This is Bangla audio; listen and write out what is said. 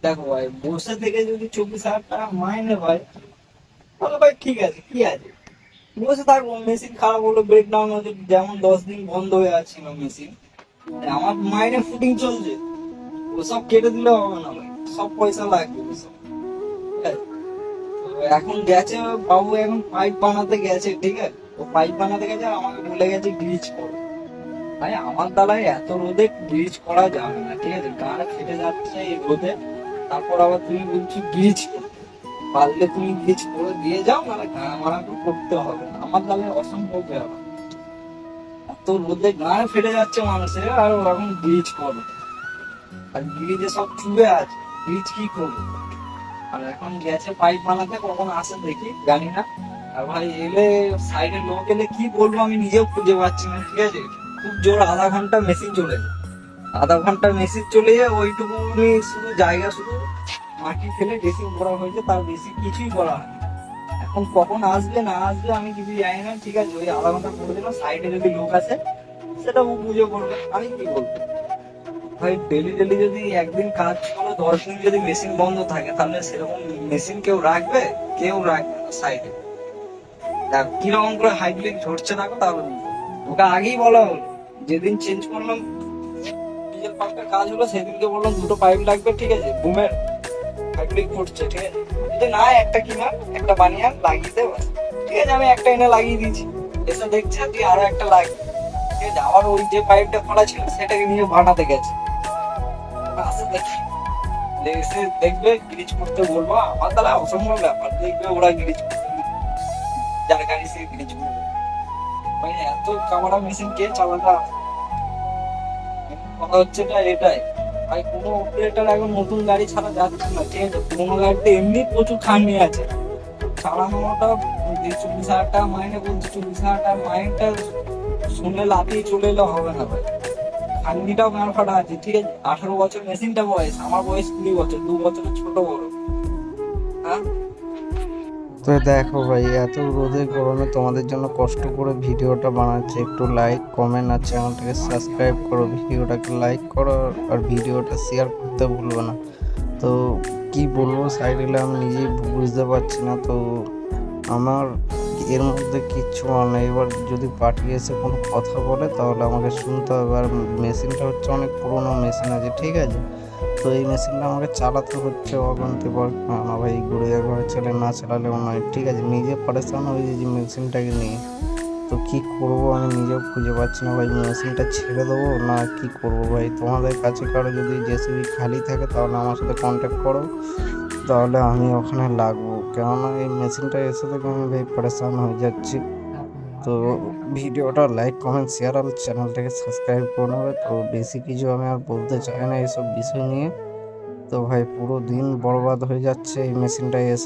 দেখো ভাই, বসে থেকে যদি 24,000 টাকা মাইনে ভাই, তাহলে ভাই ঠিক আছে, কি আছে, বসে থাকবো। মেশিন খারাপ হলো, ব্রেকডাউন হচ্ছে, যেমন 10 দিন বন্ধ হয়ে আছে মেশিন, আমার মাইনে ফুটিং চলছে, ওসব কেটে দিলে হবে না ভাই, সব পয়সা লাগবে ওসব, ঠিক আছে? তো এখন গেছে বাবু, এখন পাইপ বানাতে গেছে, ঠিক আছে, ও পাইপ বানাতে গেছে আর আমাকে বলে গেছে গ্রিজ করো। ভাই আমার দ্বারাই এত রোদে গ্রিজ করা যাবে না, ঠিক আছে, গাড় ফেটে যাচ্ছে এই রোদে, তারপর আবার তুমি বলছো গ্রিজ করতে, পারলে তুমি গ্রিজ করে দিয়ে যাও, নাহলে গাড় মারা তো করতে হবে না, আমার দ্বারা অসম্ভব ব্যাপার। এত রোদে গাড় ফেটে যাচ্ছে মানুষের, আর ওরকম গ্রিজ করো, আর ব্রিজে সব চুবে আছে, ব্রিজ কি করবো? আর এখন গেছে পাইপ বানাতে, কখন আসে দেখি জানি না। আর ভাই এলে, সাইডে লোক এলে কি বলবো আমি নিজেও খুঁজে পাচ্ছি না, ঠিক আছে, খুব জোর আধা ঘন্টা মেশিন চলে যায়, আধা ঘন্টা মেশিন চলে যায়, ওইটুকু শুধু জায়গা, শুধু মাটি ফেলে ড্রেসিং করা হয়েছে, তার বেশি কিছুই করা হয়নি। এখন কখন আসবে না আসবে আমি কিছু জানি না, ঠিক আছে, ওই আধা ঘন্টা করে দিলাম, সাইডে যদি লোক আছে সেটা ও বুঝে করবে, আমি কি বলবো। ভাই ডেলি ডেলি যদি একদিন কাজ করে 10 দিন যদি মেশিন বন্ধ থাকে, তাহলে সেরকম মেশিন কেউ রাখবে? কেউ রাখবে না সাইডে। দেখ কিরকম করে হাইড্রোলিক ঝরছে, দেখো তাহলে বুঝবে। ওকে আগেই বলা হলো, যেদিন চেঞ্জ করলাম ডিজেল পাম্পের কাজ হলো, সেদিনকে বললাম দুটো পাইপ লাগবে, ঠিক আছে, বুমের হাইড্রোলিক ঘটছে, ঠিক আছে, যদি না একটা কিনা একটা বানিয়ে আন, লাগিয়ে দে ব্যাস। ঠিক আছে, আমি একটা এনে লাগিয়ে দিয়েছি, এসে দেখছে তুই আরো একটা লাগিয়ে, ঠিক আছে, আবার ওই যে পাইপটা খোলা ছিল সেটাকে নিয়ে বানাতে গেছে, আসে দেখি, এসে দেখবে গ্রিজ করতে বলবো, আমার দ্বারা অসম্ভব ব্যাপার, দেখবে ওরা গ্রিজ করবে, যার গাড়ি সে গ্রিজ করবে। ভাই এত কামড়া মেশিন কে চালাটা, কথা হচ্ছে এটাই। ভাই কোনো অপারেটর এখন নতুন গাড়ি ছাড়া যাচ্ছে না, ঠিক আছে, পুরোনো গাড়িতে এমনি প্রচুর খাটনি আছে, চালানোটা, 40,000 টাকা মাইনে বলছে, 40,000 টাকা মাইনেটা শুনলে লাফিয়ে চলে এলে হবে না ভাই, খাটনিটাও গান ফাটা আছে, ঠিক আছে, 18 বছর মেশিনটা বয়স, আমার বয়স 20 বছর, 2 বছরের ছোট বড়, হ্যাঁ। তো দেখো ভাই, এত রোদে গরমে তোমাদের জন্য কষ্ট করে ভিডিওটা বানাচ্ছি, একটু লাইক কমেন্ট আর চ্যানেলটাকে সাবস্ক্রাইব করো, ভিডিওটাকে লাইক করো, আর ভিডিওটা শেয়ার করতে ভুলবে না। তো কি বলবো, সাইড এলে আমি নিজেই বুঝতে পারছি না। তো আমার এর মধ্যে কিচ্ছু বলার নেই। এবার যদি পার্টি এসে কোনো কথা বলে তাহলে আমাকে শুনতে হবে। আর মেশিনটা হচ্ছে অনেক পুরোনো মেশিন আছে, ঠিক আছে। তো এই মেশিনটা আমাকে চালাতে হচ্ছে অগন্তিবার, না ভাই গুড়িয়া ঘরের ছেলে না চালালেও নয়, ঠিক আছে, নিজে পারেশান হয়ে যে মেশিনটাকে নিয়ে। তো কি করব আমি নিজেও খুঁজে পাচ্ছি না ভাই, মেশিনটা ছেড়ে দেবো না কি করব ভাই। তোমাদের কাছে কারো যদি জেসিবি খালি থাকে তাহলে আমার সাথে কন্ট্যাক্ট করো, তাহলে আমি ওখানে লাগবো, কেননা এই মেশিনটা এসে থেকে আমি ভাই পরেশান হয়ে যাচ্ছি। তো ভিডিওটা লাইক কমেন্ট শেয়ার আর চ্যানেলটাকে সাবস্ক্রাইব করে নেবে। তো বেশি কিছু আমি আর বলতে চাই না এইসব বিষয় নিয়ে। তো ভাই পুরো দিন বরবাদ হয়ে যাচ্ছে এই মেশিনটায় এসে।